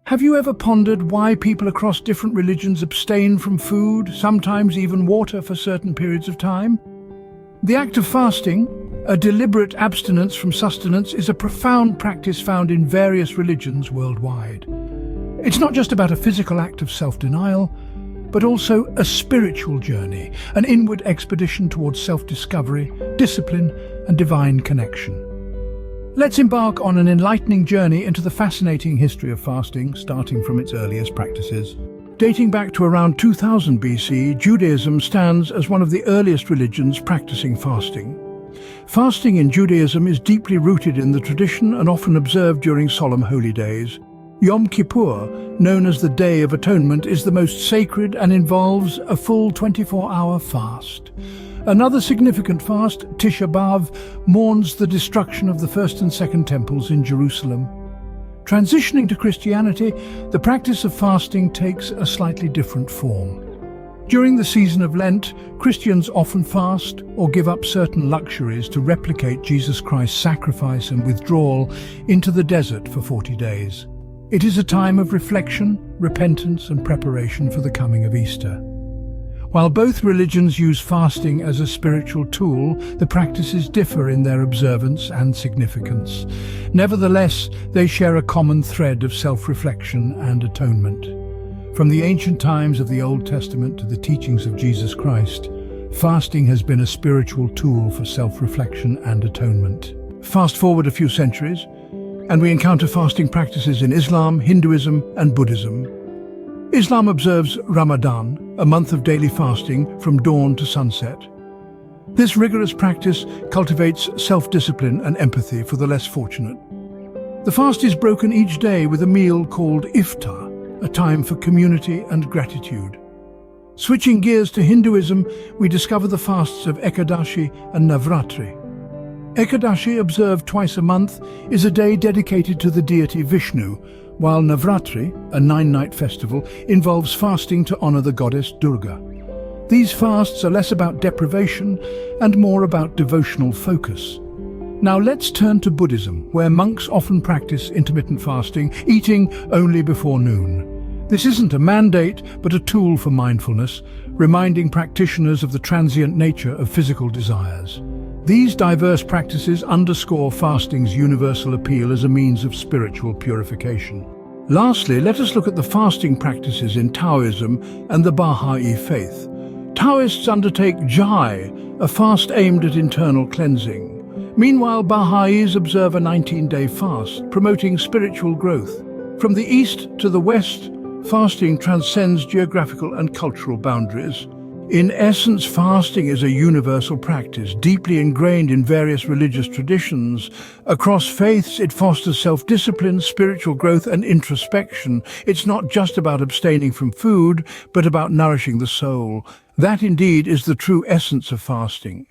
Have you ever pondered why people across different religions abstain from food, sometimes even water, for certain periods of time? The act of fasting, a deliberate abstinence from sustenance, is a profound practice found in various religions worldwide. It's not just about a physical act of self-denial, but also a spiritual journey, an inward expedition towards self-discovery, discipline, and divine connection. Let's embark on an enlightening journey into the fascinating history of fasting, starting from its earliest practices. Dating back to around 2000 BC, Judaism stands as one of the earliest religions practicing fasting. Fasting in Judaism is deeply rooted in the tradition and often observed during solemn holy days. Yom Kippur, known as the Day of Atonement, is the most sacred and involves a full 24-hour fast. Another significant fast, Tisha B'Av, mourns the destruction of the first and second temples in Jerusalem. Transitioning to Christianity, the practice of fasting takes a slightly different form. During the season of Lent, Christians often fast or give up certain luxuries to replicate Jesus Christ's sacrifice and withdrawal into the desert for 40 days. It is a time of reflection, repentance, and preparation for the coming of Easter. While both religions use fasting as a spiritual tool, the practices differ in their observance and significance. Nevertheless, they share a common thread of self-reflection and atonement. From the ancient times of the Old Testament to the teachings of Jesus Christ, fasting has been a spiritual tool for self-reflection and atonement. Fast forward a few centuries, and we encounter fasting practices in Islam, Hinduism, and Buddhism. Islam observes Ramadan, a month of daily fasting from dawn to sunset. This rigorous practice cultivates self-discipline and empathy for the less fortunate. The fast is broken each day with a meal called iftar, a time for community and gratitude. Switching gears to Hinduism, we discover the fasts of Ekadashi and Navaratri. Ekadashi, observed twice a month, is a day dedicated to the deity Vishnu, while Navaratri, a 9-night festival, involves fasting to honor the goddess Durga. These fasts are less about deprivation and more about devotional focus. Now let's turn to Buddhism, where monks often practice intermittent fasting, eating only before noon. This isn't a mandate, but a tool for mindfulness, reminding practitioners of the transient nature of physical desires. These diverse practices underscore fasting's universal appeal as a means of spiritual purification. Lastly, let us look at the fasting practices in Taoism and the Baha'i faith. Taoists undertake Jai, a fast aimed at internal cleansing. Meanwhile, Baha'is observe a 19-day fast, promoting spiritual growth. From the east to the west, fasting transcends geographical and cultural boundaries. In essence, fasting is a universal practice, deeply ingrained in various religious traditions. Across faiths, it fosters self-discipline, spiritual growth, and introspection. It's not just about abstaining from food, but about nourishing the soul. That indeed is the true essence of fasting.